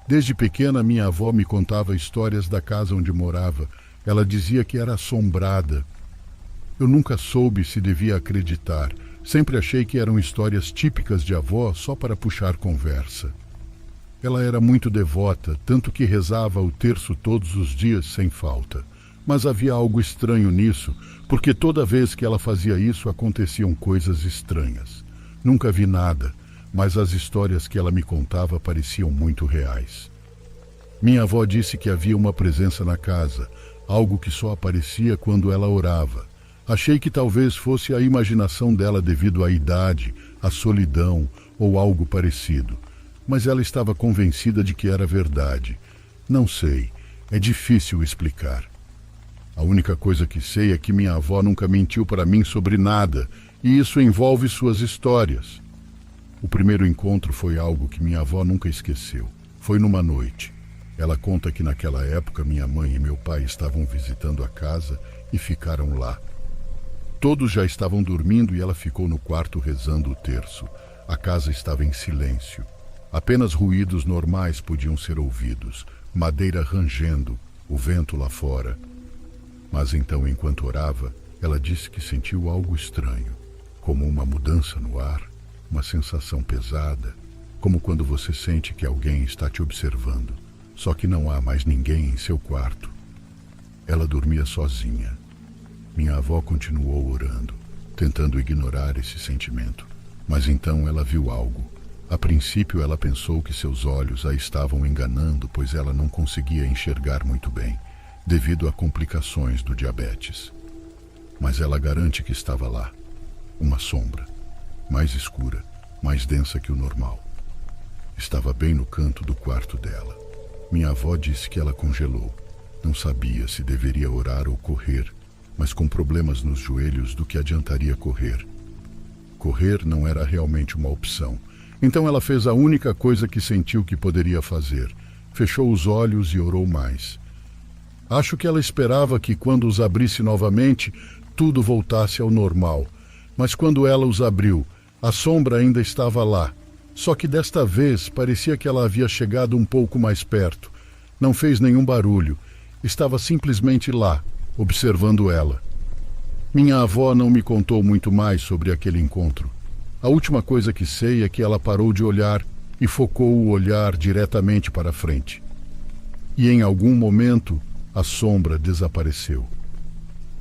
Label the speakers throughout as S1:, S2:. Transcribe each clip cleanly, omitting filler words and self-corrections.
S1: Desde pequena, minha avó me contava histórias da casa onde morava. Ela dizia que era assombrada. Eu nunca soube se devia acreditar. Sempre achei que eram histórias típicas de avó só para puxar conversa. Ela era muito devota, tanto que rezava o terço todos os dias sem falta. Mas havia algo estranho nisso, porque toda vez que ela fazia isso aconteciam coisas estranhas. Nunca vi nada, mas as histórias que ela me contava pareciam muito reais. Minha avó disse que havia uma presença na casa, algo que só aparecia quando ela orava. Achei que talvez fosse a imaginação dela devido à idade, à solidão ou algo parecido. Mas ela estava convencida de que era verdade. Não sei, é difícil explicar. A única coisa que sei é que minha avó nunca mentiu para mim sobre nada, e isso envolve suas histórias. O primeiro encontro foi algo que minha avó nunca esqueceu. Foi numa noite. Ela conta que naquela época minha mãe e meu pai estavam visitando a casa e ficaram lá. Todos já estavam dormindo e ela ficou no quarto rezando o terço. A casa estava em silêncio. Apenas ruídos normais podiam ser ouvidos, madeira rangendo, o vento lá fora. Mas então, enquanto orava, ela disse que sentiu algo estranho, como uma mudança no ar, uma sensação pesada, como quando você sente que alguém está te observando, só que não há mais ninguém em seu quarto. Ela dormia sozinha. Minha avó continuou orando, tentando ignorar esse sentimento, mas então ela viu algo. A princípio ela pensou que seus olhos a estavam enganando, pois ela não conseguia enxergar muito bem, devido a complicações do diabetes. Mas ela garante que estava lá, uma sombra, mais escura, mais densa que o normal. Estava bem no canto do quarto dela. Minha avó disse que ela congelou. Não sabia se deveria orar ou correr, mas com problemas nos joelhos, do que adiantaria correr? Correr não era realmente uma opção. Então ela fez a única coisa que sentiu que poderia fazer. Fechou os olhos e orou mais. Acho que ela esperava que, quando os abrisse novamente, tudo voltasse ao normal. Mas quando ela os abriu, a sombra ainda estava lá. Só que desta vez parecia que ela havia chegado um pouco mais perto. Não fez nenhum barulho. Estava simplesmente lá, observando ela. Minha avó não me contou muito mais sobre aquele encontro. A última coisa que sei é que ela parou de olhar e focou o olhar diretamente para frente. E em algum momento, a sombra desapareceu.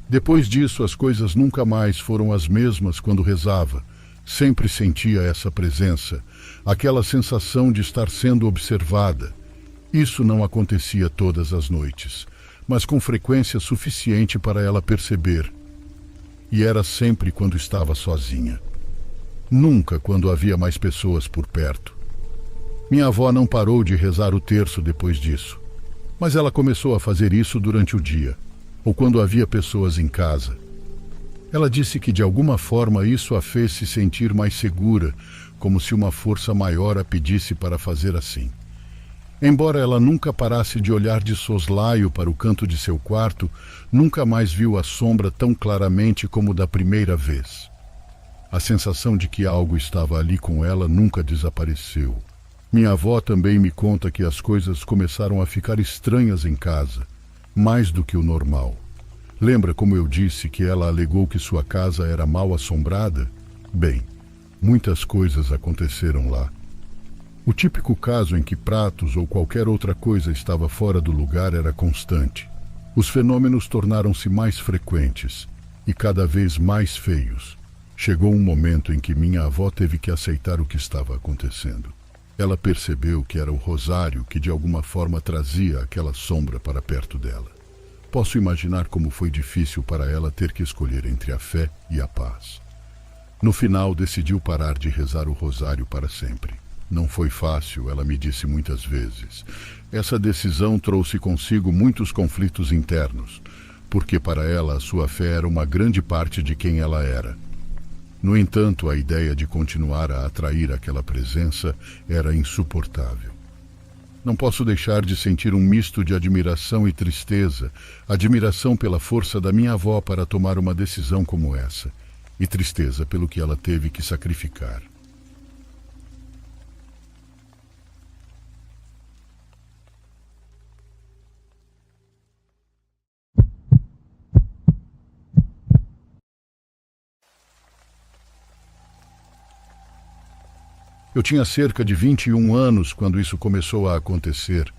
S1: Depois disso, as coisas nunca mais foram as mesmas quando rezava. Sempre sentia essa presença, aquela sensação de estar sendo observada. Isso não acontecia todas as noites, mas com frequência suficiente para ela perceber. E era sempre quando estava sozinha. Nunca quando havia mais pessoas por perto. Minha avó não parou de rezar o terço depois disso, mas ela começou a fazer isso durante o dia, ou quando havia pessoas em casa. Ela disse que de alguma forma isso a fez se sentir mais segura, como se uma força maior a pedisse para fazer assim. Embora ela nunca parasse de olhar de soslaio para o canto de seu quarto, nunca mais viu a sombra tão claramente como da primeira vez. A sensação de que algo estava ali com ela nunca desapareceu. Minha avó também me conta que as coisas começaram a ficar estranhas em casa, mais do que o normal. Lembra como eu disse que ela alegou que sua casa era mal assombrada? Bem, muitas coisas aconteceram lá. O típico caso em que pratos ou qualquer outra coisa estava fora do lugar era constante. Os fenômenos tornaram-se mais frequentes e cada vez mais feios. Chegou um momento em que minha avó teve que aceitar o que estava acontecendo. Ela percebeu que era o rosário que de alguma forma trazia aquela sombra para perto dela. Posso imaginar como foi difícil para ela ter que escolher entre a fé e a paz. No final, decidiu parar de rezar o rosário para sempre. Não foi fácil, ela me disse muitas vezes. Essa decisão trouxe consigo muitos conflitos internos, porque para ela a sua fé era uma grande parte de quem ela era. No entanto, a ideia de continuar a atrair aquela presença era insuportável. Não posso deixar de sentir um misto de admiração e tristeza, admiração pela força da minha avó para tomar uma decisão como essa, e tristeza pelo que ela teve que sacrificar. Eu tinha cerca de 21 anos quando isso começou a acontecer.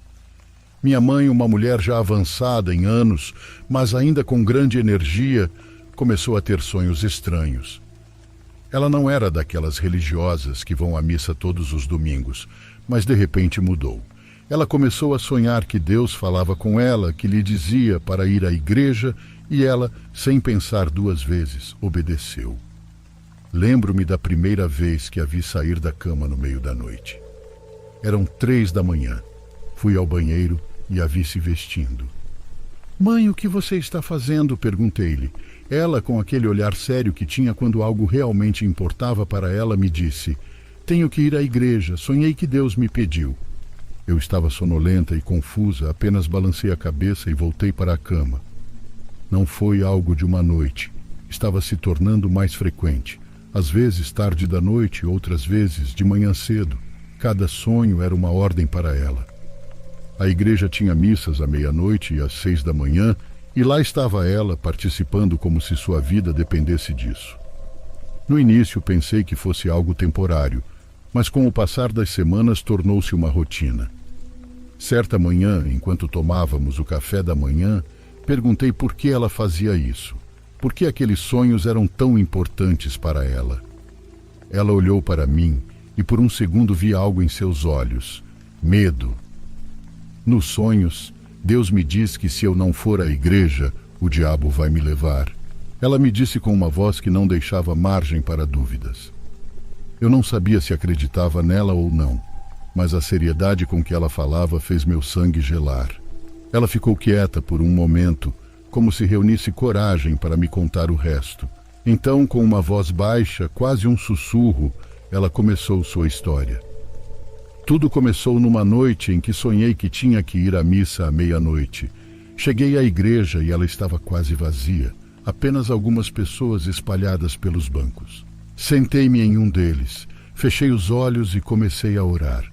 S1: Minha mãe, uma mulher já avançada em anos, mas ainda com grande energia, começou a ter sonhos estranhos. Ela não era daquelas religiosas que vão à missa todos os domingos, mas de repente mudou. Ela começou a sonhar que Deus falava com ela, que lhe dizia para ir à igreja, e ela, sem pensar duas vezes, obedeceu. Lembro-me da primeira vez que a vi sair da cama no meio da noite. Eram 3 da manhã. Fui ao banheiro e a vi se vestindo. Mãe, o que você está fazendo? Perguntei-lhe. Ela, com aquele olhar sério que tinha quando algo realmente importava para ela, me disse: tenho que ir à igreja, sonhei que Deus me pediu. Eu estava sonolenta e confusa, apenas balancei a cabeça e voltei para a cama. Não foi algo de uma noite, estava se tornando mais frequente. Às vezes tarde da noite, outras vezes de manhã cedo. Cada sonho era uma ordem para ela. A igreja tinha missas à meia-noite e às 6 da manhã, e lá estava ela, participando como se sua vida dependesse disso. No início pensei que fosse algo temporário, mas com o passar das semanas tornou-se uma rotina. Certa manhã, enquanto tomávamos o café da manhã, perguntei por que ela fazia isso. Por que aqueles sonhos eram tão importantes para ela? Ela olhou para mim e por um segundo vi algo em seus olhos. Medo. Nos sonhos, Deus me diz que se eu não for à igreja, o diabo vai me levar. Ela me disse com uma voz que não deixava margem para dúvidas. Eu não sabia se acreditava nela ou não, mas a seriedade com que ela falava fez meu sangue gelar. Ela ficou quieta por um momento, como se reunisse coragem para me contar o resto. Então, com uma voz baixa, quase um sussurro, ela começou sua história. Tudo começou numa noite em que sonhei que tinha que ir à missa à meia-noite. Cheguei à igreja e ela estava quase vazia, apenas algumas pessoas espalhadas pelos bancos. Sentei-me em um deles, fechei os olhos e comecei a orar.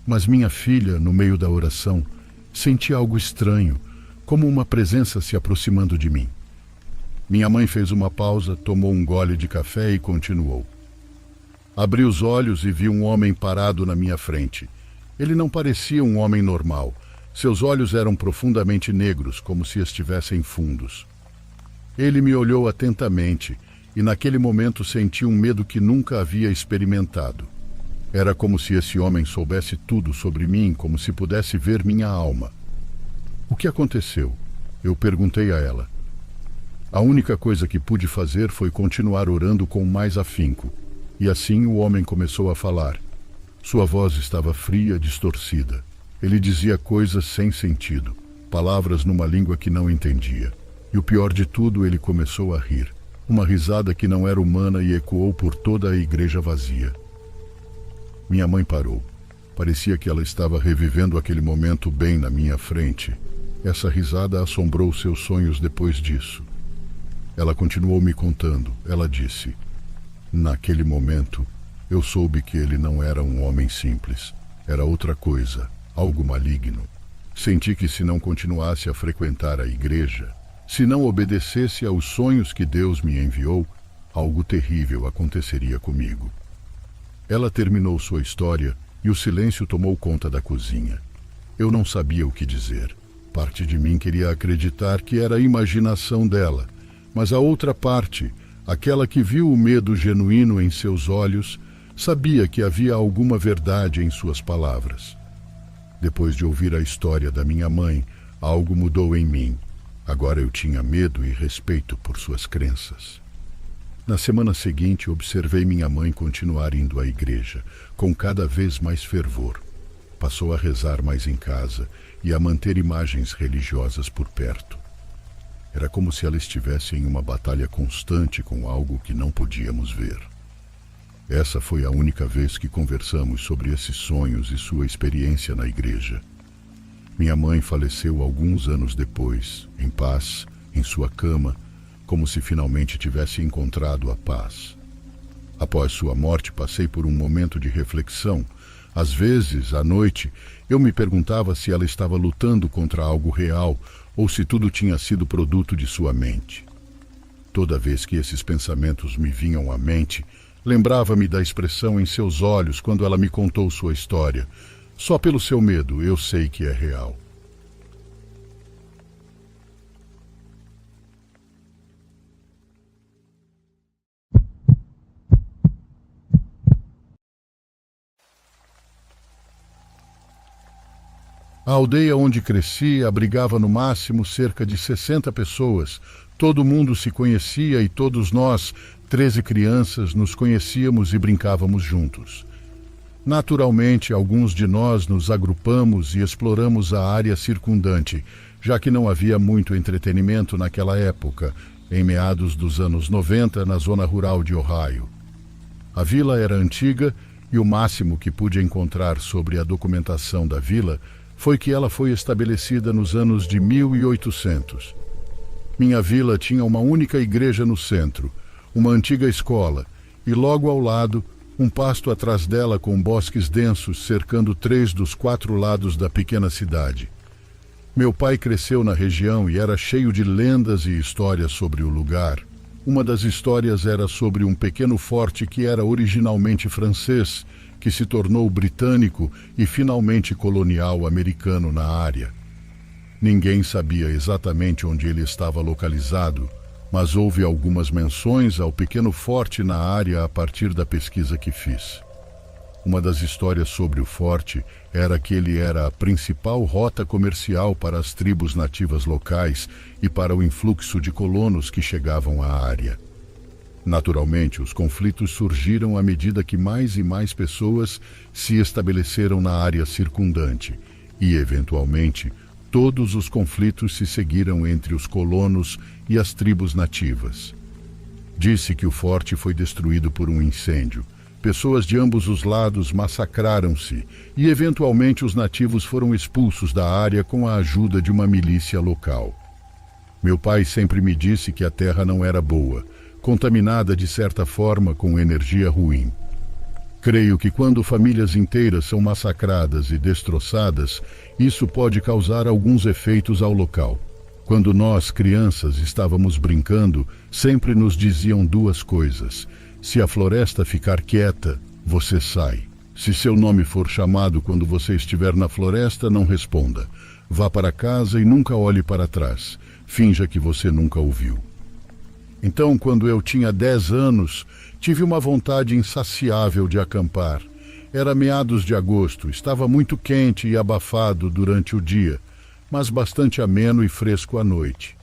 S1: Mas minha filha, no meio da oração, senti algo estranho, como uma presença se aproximando de mim. Minha mãe fez uma pausa, tomou um gole de café e continuou. Abri os olhos e vi um homem parado na minha frente. Ele não parecia um homem normal. Seus olhos eram profundamente negros, como se estivessem fundos. Ele me olhou atentamente e naquele momento senti um medo que nunca havia experimentado. Era como se esse homem soubesse tudo sobre mim, como se pudesse ver minha alma. O que aconteceu? Eu perguntei a ela. A única coisa que pude fazer foi continuar orando com mais afinco. E assim o homem começou a falar. Sua voz estava fria, distorcida. Ele dizia coisas sem sentido, palavras numa língua que não entendia. E o pior de tudo, ele começou a rir. Uma risada que não era humana e ecoou por toda a igreja vazia. Minha mãe parou. Parecia que ela estava revivendo aquele momento bem na minha frente. Essa risada assombrou seus sonhos depois disso. Ela continuou me contando. Ela disse: naquele momento, eu soube que ele não era um homem simples. Era outra coisa, algo maligno. Senti que se não continuasse a frequentar a igreja, se não obedecesse aos sonhos que Deus me enviou, algo terrível aconteceria comigo. Ela terminou sua história e o silêncio tomou conta da cozinha. Eu não sabia o que dizer. Parte de mim queria acreditar que era a imaginação dela, mas a outra parte, aquela que viu o medo genuíno em seus olhos, sabia que havia alguma verdade em suas palavras. Depois de ouvir a história da minha mãe, algo mudou em mim. Agora eu tinha medo e respeito por suas crenças. Na semana seguinte, observei minha mãe continuar indo à igreja, com cada vez mais fervor. Passou a rezar mais em casa e a manter imagens religiosas por perto. Era como se ela estivesse em uma batalha constante com algo que não podíamos ver. Essa foi a única vez que conversamos sobre esses sonhos e sua experiência na igreja. Minha mãe faleceu alguns anos depois, em paz, em sua cama, como se finalmente tivesse encontrado a paz. Após sua morte, passei por um momento de reflexão. Às vezes, à noite, eu me perguntava se ela estava lutando contra algo real ou se tudo tinha sido produto de sua mente. Toda vez que esses pensamentos me vinham à mente, Lembrava-me da expressão em seus olhos quando ela me contou sua história. Só pelo seu medo eu sei que é real. A aldeia onde cresci abrigava no máximo cerca de 60 pessoas. Todo mundo se conhecia e todos nós, 13 crianças, nos conhecíamos e brincávamos juntos. Naturalmente, alguns de nós nos agrupamos e exploramos a área circundante, já que não havia muito entretenimento naquela época, em meados dos anos 90, na zona rural de Ohio. A vila era antiga e o máximo que pude encontrar sobre a documentação da vila foi que ela foi estabelecida nos anos de 1800. Minha vila tinha uma única igreja no centro, uma antiga escola, e logo ao lado, um pasto atrás dela com bosques densos cercando 3 dos 4 lados da pequena cidade. Meu pai cresceu na região e era cheio de lendas e histórias sobre o lugar. Uma das histórias era sobre um pequeno forte que era originalmente francês, que se tornou britânico e finalmente colonial americano na área. Ninguém sabia exatamente onde ele estava localizado, mas houve algumas menções ao pequeno forte na área a partir da pesquisa que fiz. Uma das histórias sobre o forte era que ele era a principal rota comercial para as tribos nativas locais e para o influxo de colonos que chegavam à área. Naturalmente, os conflitos surgiram à medida que mais e mais pessoas se estabeleceram na área circundante e, eventualmente, todos os conflitos se seguiram entre os colonos e as tribos nativas. Disse que o forte foi destruído por um incêndio. Pessoas de ambos os lados massacraram-se e, eventualmente, os nativos foram expulsos da área com a ajuda de uma milícia local. Meu pai sempre me disse que a terra não era boa, contaminada de certa forma com energia ruim. Creio que quando famílias inteiras são massacradas e destroçadas, isso pode causar alguns efeitos ao local. Quando nós, crianças, estávamos brincando, sempre nos diziam 2 coisas. Se a floresta ficar quieta, você sai. Se seu nome for chamado quando você estiver na floresta, não responda. Vá para casa e nunca olhe para trás. Finja que você nunca ouviu. Então, quando eu tinha 10 anos, tive uma vontade insaciável de acampar. Era meados de agosto, estava muito quente e abafado durante o dia, mas bastante ameno e fresco à noite.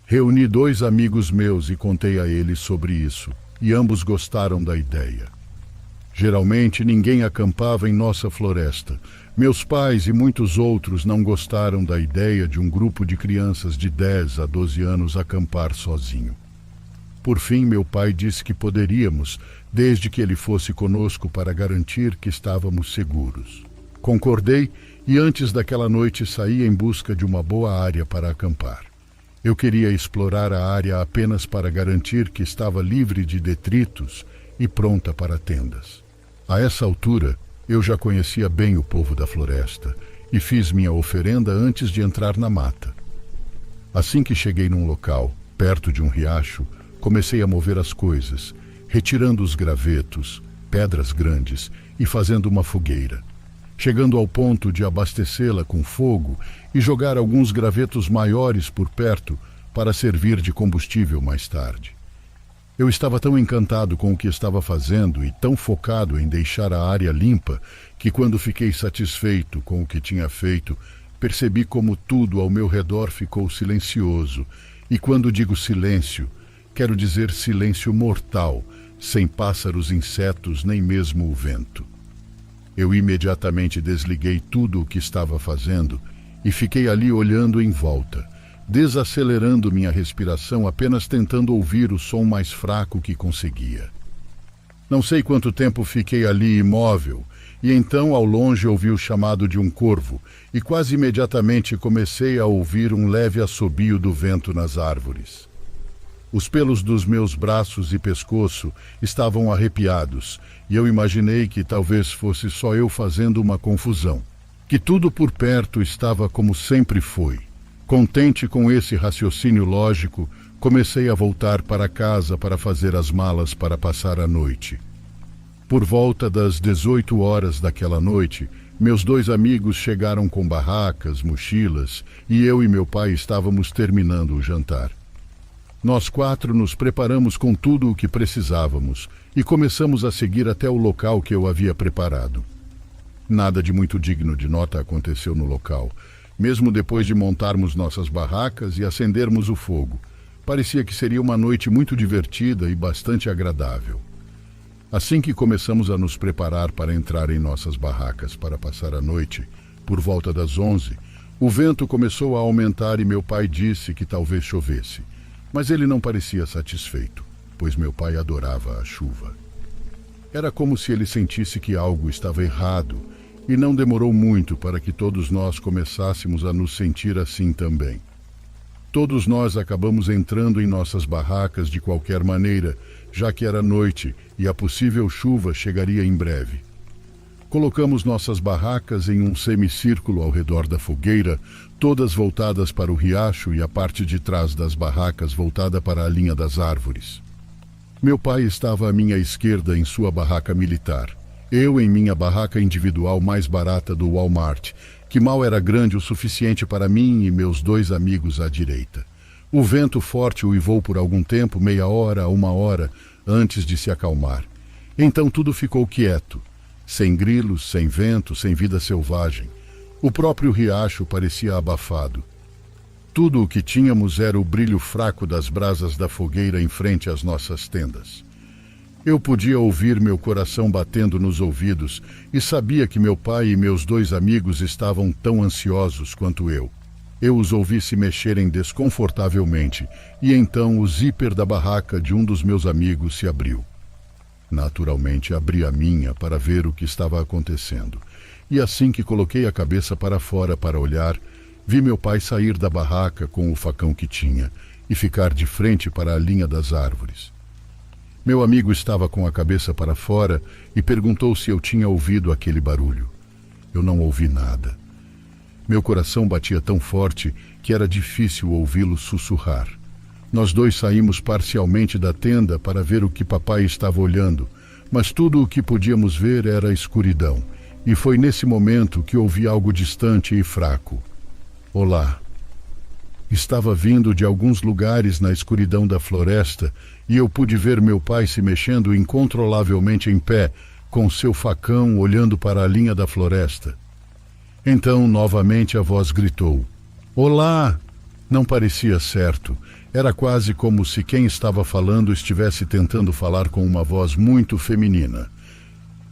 S1: Reuni 2 amigos meus e contei a eles sobre isso, e ambos gostaram da ideia. Geralmente ninguém acampava em nossa floresta. Meus pais e muitos outros não gostaram da ideia de um grupo de crianças de 10 a 12 anos acampar sozinho. Por fim, meu pai disse que poderíamos, desde que ele fosse conosco para garantir que estávamos seguros. Concordei e antes daquela noite saí em busca de uma boa área para acampar. Eu queria explorar a área apenas para garantir que estava livre de detritos e pronta para tendas. A essa altura, eu já conhecia bem o povo da floresta e fiz minha oferenda antes de entrar na mata. Assim que cheguei num local, perto de um riacho, comecei a mover as coisas, retirando os gravetos, pedras grandes e fazendo uma fogueira. Chegando ao ponto de abastecê-la com fogo e jogar alguns gravetos maiores por perto para servir de combustível mais tarde. Eu estava tão encantado com o que estava fazendo e tão focado em deixar a área limpa que, quando fiquei satisfeito com o que tinha feito, percebi como tudo ao meu redor ficou silencioso. E quando digo silêncio, quero dizer silêncio mortal, sem pássaros, insetos, nem mesmo o vento. Eu imediatamente desliguei tudo o que estava fazendo e fiquei ali olhando em volta, desacelerando minha respiração, apenas tentando ouvir o som mais fraco que conseguia. Não sei quanto tempo fiquei ali imóvel, e então ao longe ouvi o chamado de um corvo, e quase imediatamente comecei a ouvir um leve assobio do vento nas árvores. Os pelos dos meus braços e pescoço estavam arrepiados, e eu imaginei que talvez fosse só eu fazendo uma confusão, que tudo por perto estava como sempre foi. Contente com esse raciocínio lógico, comecei a voltar para casa para fazer as malas para passar a noite. Por volta das 18 horas daquela noite, meus dois amigos chegaram com barracas, mochilas, e eu e meu pai estávamos terminando o jantar. Nós quatro nos preparamos com tudo o que precisávamos e começamos a seguir até o local que eu havia preparado. Nada de muito digno de nota aconteceu no local, mesmo depois de montarmos nossas barracas e acendermos o fogo. Parecia que seria uma noite muito divertida e bastante agradável. Assim que começamos a nos preparar para entrar em nossas barracas para passar a noite, por volta das 11, o vento começou a aumentar e meu pai disse que talvez chovesse. Mas ele não parecia satisfeito, pois meu pai adorava a chuva. Era como se ele sentisse que algo estava errado, e não demorou muito para que todos nós começássemos a nos sentir assim também. Todos nós acabamos entrando em nossas barracas de qualquer maneira, já que era noite e a possível chuva chegaria em breve. Colocamos nossas barracas em um semicírculo ao redor da fogueira, todas voltadas para o riacho e a parte de trás das barracas voltada para a linha das árvores. Meu pai estava à minha esquerda em sua barraca militar, eu em minha barraca individual mais barata do Walmart, que mal era grande o suficiente para mim e meus dois amigos à direita. O vento forte uivou por algum tempo, meia hora a uma hora, antes de se acalmar. Então tudo ficou quieto, sem grilos, sem vento, sem vida selvagem. O próprio riacho parecia abafado. Tudo o que tínhamos era o brilho fraco das brasas da fogueira em frente às nossas tendas. Eu podia ouvir meu coração batendo nos ouvidos e sabia que meu pai e meus dois amigos estavam tão ansiosos quanto eu. Eu os ouvi se mexerem desconfortavelmente e então o zíper da barraca de um dos meus amigos se abriu. Naturalmente abri a minha para ver o que estava acontecendo. E assim que coloquei a cabeça para fora para olhar, vi meu pai sair da barraca com o facão que tinha e ficar de frente para a linha das árvores. Meu amigo estava com a cabeça para fora e perguntou se eu tinha ouvido aquele barulho. Eu não ouvi nada. Meu coração batia tão forte que era difícil ouvi-lo sussurrar. Nós dois saímos parcialmente da tenda para ver o que papai estava olhando, mas tudo o que podíamos ver era a escuridão, e foi nesse momento que ouvi algo distante e fraco. Olá. Estava vindo de alguns lugares na escuridão da floresta e eu pude ver meu pai se mexendo incontrolavelmente em pé, com seu facão olhando para a linha da floresta. Então, novamente, a voz gritou. Olá! Não parecia certo. Era quase como se quem estava falando estivesse tentando falar com uma voz muito feminina.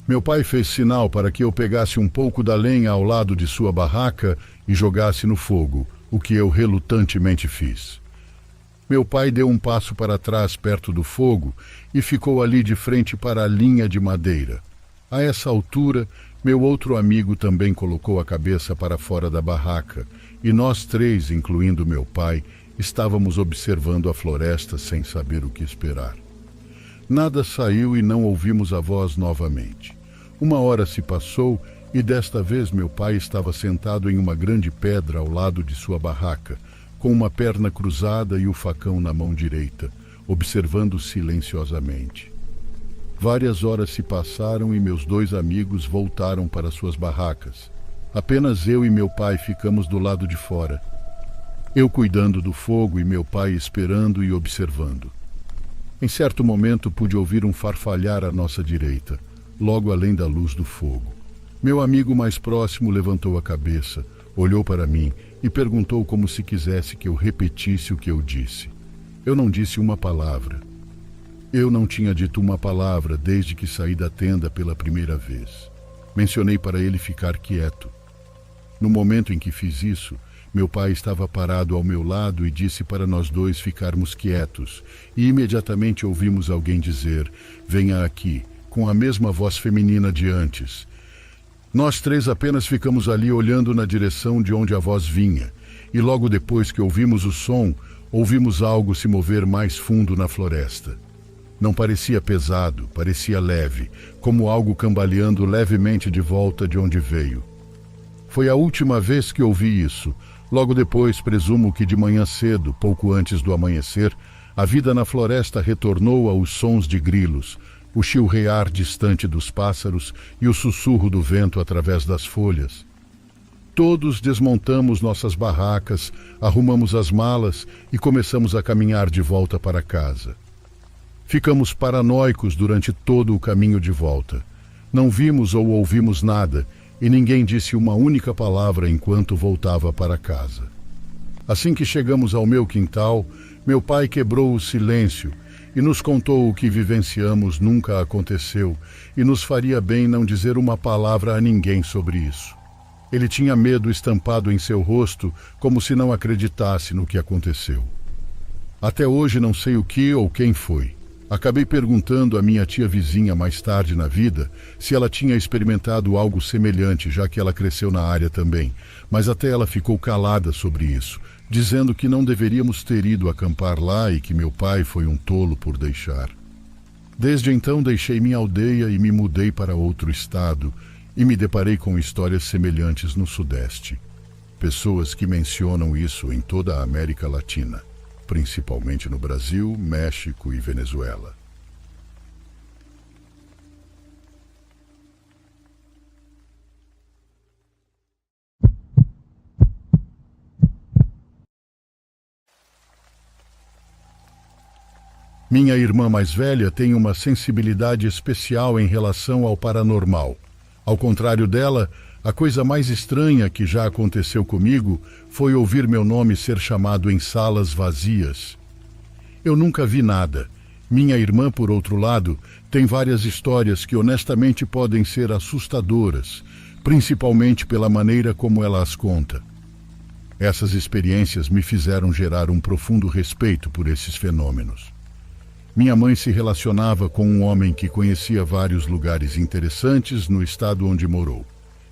S1: Meu pai fez sinal para que eu pegasse um pouco da lenha ao lado de sua barraca e jogasse no fogo, o que eu relutantemente fiz. Meu pai deu um passo para trás perto do fogo e ficou ali de frente para a linha de madeira. A essa altura, meu outro amigo também colocou a cabeça para fora da barraca e nós três, incluindo meu pai, estávamos observando a floresta sem saber o que esperar. Nada saiu e não ouvimos a voz novamente. Uma hora se passou e desta vez meu pai estava sentado em uma grande pedra ao lado de sua barraca, com uma perna cruzada e o facão na mão direita, observando silenciosamente. Várias horas se passaram e meus dois amigos voltaram para suas barracas. Apenas eu e meu pai ficamos do lado de fora. Eu cuidando do fogo e meu pai esperando e observando. Em certo momento pude ouvir um farfalhar à nossa direita, logo além da luz do fogo. Meu amigo mais próximo levantou a cabeça, olhou para mim e perguntou como se quisesse que eu repetisse o que eu disse. Eu não disse uma palavra. Eu não tinha dito uma palavra desde que saí da tenda pela primeira vez. Mencionei para ele ficar quieto. No momento em que fiz isso, meu pai estava parado ao meu lado e disse para nós dois ficarmos quietos, e imediatamente ouvimos alguém dizer, venha aqui, com a mesma voz feminina de antes. Nós três apenas ficamos ali olhando na direção de onde a voz vinha, e logo depois que ouvimos o som, ouvimos algo se mover mais fundo na floresta. Não parecia pesado, parecia leve, como algo cambaleando levemente de volta de onde veio. Foi a última vez que ouvi isso. Logo depois, presumo que de manhã cedo, pouco antes do amanhecer, a vida na floresta retornou aos sons de grilos, o chilrear distante dos pássaros e o sussurro do vento através das folhas. Todos desmontamos nossas barracas, arrumamos as malas e começamos a caminhar de volta para casa. Ficamos paranoicos durante todo o caminho de volta. Não vimos ou ouvimos nada e ninguém disse uma única palavra enquanto voltava para casa. Assim que chegamos ao meu quintal, meu pai quebrou o silêncio e nos contou o que vivenciamos nunca aconteceu e nos faria bem não dizer uma palavra a ninguém sobre isso. Ele tinha medo estampado em seu rosto, como se não acreditasse no que aconteceu. Até hoje não sei o que ou quem foi. Acabei perguntando à minha tia vizinha mais tarde na vida se ela tinha experimentado algo semelhante, já que ela cresceu na área também, mas até ela ficou calada sobre isso, dizendo que não deveríamos ter ido acampar lá e que meu pai foi um tolo por deixar. Desde então deixei minha aldeia e me mudei para outro estado, e me deparei com histórias semelhantes no Sudeste. Pessoas que mencionam isso em toda a América Latina, principalmente no Brasil, México e Venezuela. Minha irmã mais velha tem uma sensibilidade especial em relação ao paranormal. Ao contrário dela, a coisa mais estranha que já aconteceu comigo foi ouvir meu nome ser chamado em salas vazias. Eu nunca vi nada. Minha irmã, por outro lado, tem várias histórias que honestamente podem ser assustadoras, principalmente pela maneira como ela as conta. Essas experiências me fizeram gerar um profundo respeito por esses fenômenos. Minha mãe se relacionava com um homem que conhecia vários lugares interessantes no estado onde morou.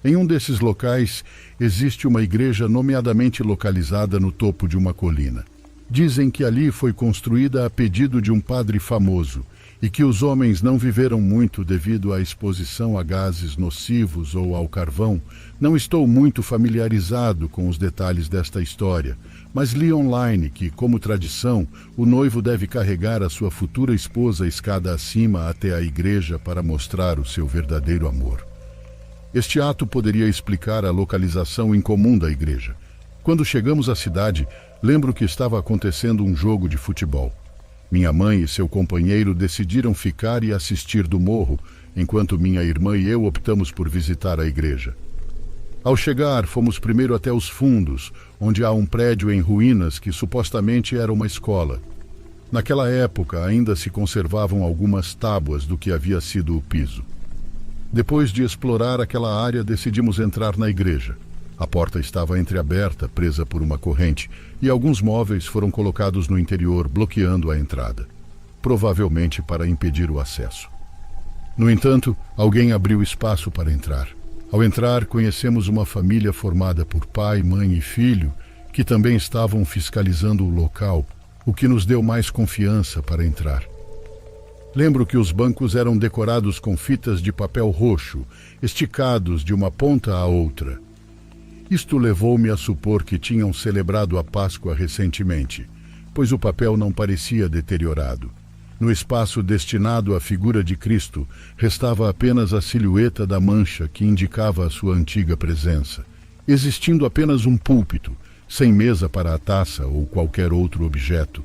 S1: Em um desses locais, existe uma igreja nomeadamente localizada no topo de uma colina. Dizem que ali foi construída a pedido de um padre famoso e que os homens não viveram muito devido à exposição a gases nocivos ou ao carvão. Não estou muito familiarizado com os detalhes desta história, mas li online que, como tradição, o noivo deve carregar a sua futura esposa escada acima até a igreja para mostrar o seu verdadeiro amor. Este ato poderia explicar a localização incomum da igreja. Quando chegamos à cidade, lembro que estava acontecendo um jogo de futebol. Minha mãe e seu companheiro decidiram ficar e assistir do morro, enquanto minha irmã e eu optamos por visitar a igreja. Ao chegar, fomos primeiro até os fundos, onde há um prédio em ruínas que supostamente era uma escola. Naquela época, ainda se conservavam algumas tábuas do que havia sido o piso. Depois de explorar aquela área, decidimos entrar na igreja. A porta estava entreaberta, presa por uma corrente, e alguns móveis foram colocados no interior, bloqueando a entrada, provavelmente para impedir o acesso. No entanto, alguém abriu espaço para entrar. Ao entrar, conhecemos uma família formada por pai, mãe e filho, que também estavam fiscalizando o local, o que nos deu mais confiança para entrar. Lembro que os bancos eram decorados com fitas de papel roxo, esticados de uma ponta à outra. Isto levou-me a supor que tinham celebrado a Páscoa recentemente, pois o papel não parecia deteriorado. No espaço destinado à figura de Cristo, restava apenas a silhueta da mancha que indicava a sua antiga presença, existindo apenas um púlpito, sem mesa para a taça ou qualquer outro objeto.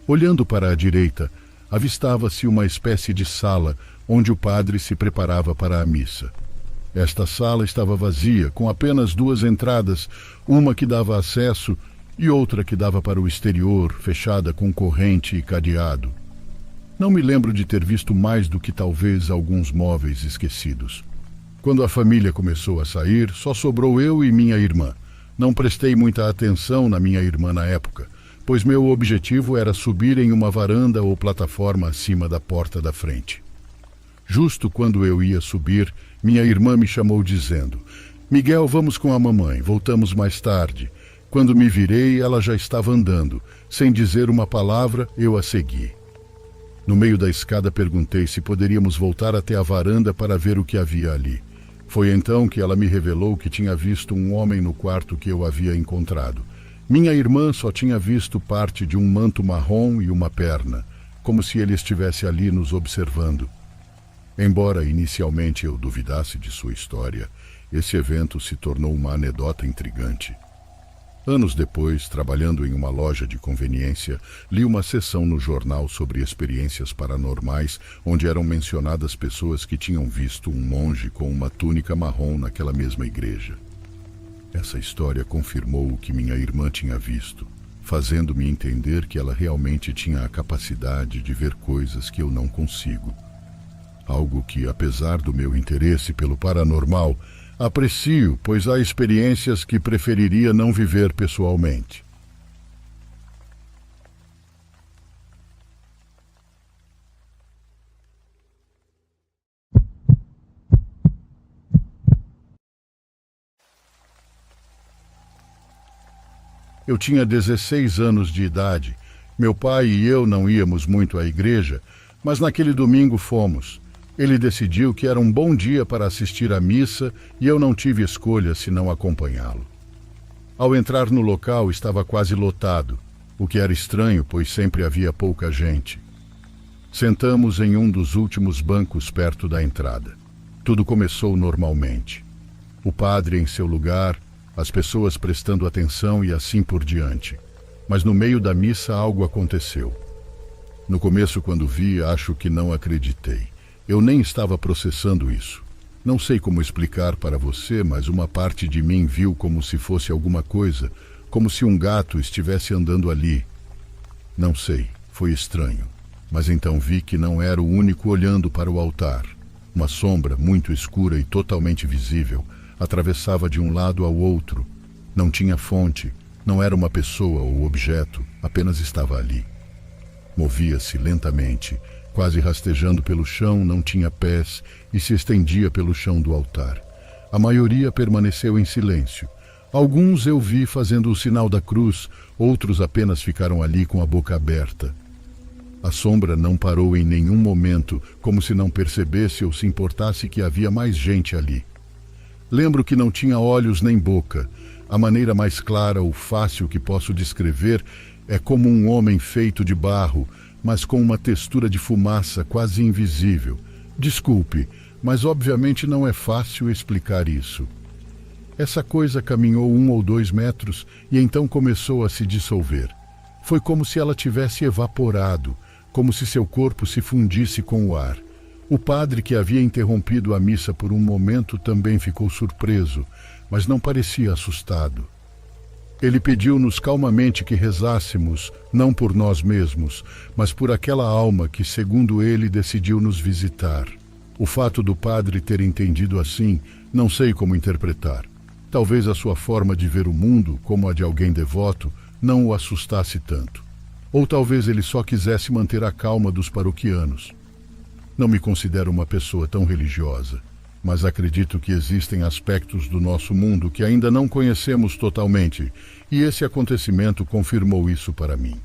S1: Olhando para a direita, avistava-se uma espécie de sala onde o padre se preparava para a missa. Esta sala estava vazia, com apenas duas entradas, uma que dava acesso e outra que dava para o exterior, fechada com corrente e cadeado. Não me lembro de ter visto mais do que talvez alguns móveis esquecidos. Quando a família começou a sair, só sobrou eu e minha irmã. Não prestei muita atenção na minha irmã na época, pois meu objetivo era subir em uma varanda ou plataforma acima da porta da frente. Justo quando eu ia subir, minha irmã me chamou dizendo: "Miguel, vamos com a mamãe, voltamos mais tarde." Quando me virei, ela já estava andando. Sem dizer uma palavra, eu a segui. No meio da escada perguntei se poderíamos voltar até a varanda para ver o que havia ali. Foi então que ela me revelou que tinha visto um homem no quarto que eu havia encontrado. Minha irmã só tinha visto parte de um manto marrom e uma perna, como se ele estivesse ali nos observando. Embora inicialmente eu duvidasse de sua história, esse evento se tornou uma anedota intrigante. Anos depois, trabalhando em uma loja de conveniência, li uma seção no jornal sobre experiências paranormais, onde eram mencionadas pessoas que tinham visto um monge com uma túnica marrom naquela mesma igreja. Essa história confirmou o que minha irmã tinha visto, fazendo-me entender que ela realmente tinha a capacidade de ver coisas que eu não consigo. Algo que, apesar do meu interesse pelo paranormal, aprecio, pois há experiências que preferiria não viver pessoalmente. Eu tinha 16 anos de idade. Meu pai e eu não íamos muito à igreja, mas naquele domingo fomos. Ele decidiu que era um bom dia para assistir à missa e eu não tive escolha senão acompanhá-lo. Ao entrar no local estava quase lotado, o que era estranho, pois sempre havia pouca gente. Sentamos em um dos últimos bancos perto da entrada. Tudo começou normalmente. O padre em seu lugar, as pessoas prestando atenção e assim por diante. Mas no meio da missa algo aconteceu. No começo, quando vi, acho que não acreditei. Eu nem estava processando isso. Não sei como explicar para você, mas uma parte de mim viu como se fosse alguma coisa, como se um gato estivesse andando ali. Não sei, foi estranho. Mas então vi que não era o único olhando para o altar. Uma sombra muito escura e totalmente visível atravessava de um lado ao outro. Não tinha fonte, não era uma pessoa ou objeto, apenas estava ali. Movia-se lentamente, quase rastejando pelo chão, não tinha pés e se estendia pelo chão do altar. A maioria permaneceu em silêncio. Alguns eu vi fazendo o sinal da cruz, outros apenas ficaram ali com a boca aberta. A sombra não parou em nenhum momento, como se não percebesse ou se importasse que havia mais gente ali. Lembro que não tinha olhos nem boca. A maneira mais clara ou fácil que posso descrever é como um homem feito de barro, mas com uma textura de fumaça quase invisível. Desculpe, mas obviamente não é fácil explicar isso. Essa coisa caminhou 1 ou 2 metros e então começou a se dissolver. Foi como se ela tivesse evaporado, como se seu corpo se fundisse com o ar. O padre, que havia interrompido a missa por um momento, também ficou surpreso, mas não parecia assustado. Ele pediu-nos calmamente que rezássemos, não por nós mesmos, mas por aquela alma que, segundo ele, decidiu nos visitar. O fato do padre ter entendido assim, não sei como interpretar. Talvez a sua forma de ver o mundo, como a de alguém devoto, não o assustasse tanto. Ou talvez ele só quisesse manter a calma dos paroquianos. Não me considero uma pessoa tão religiosa, mas acredito que existem aspectos do nosso mundo que ainda não conhecemos totalmente, e esse acontecimento confirmou isso para mim.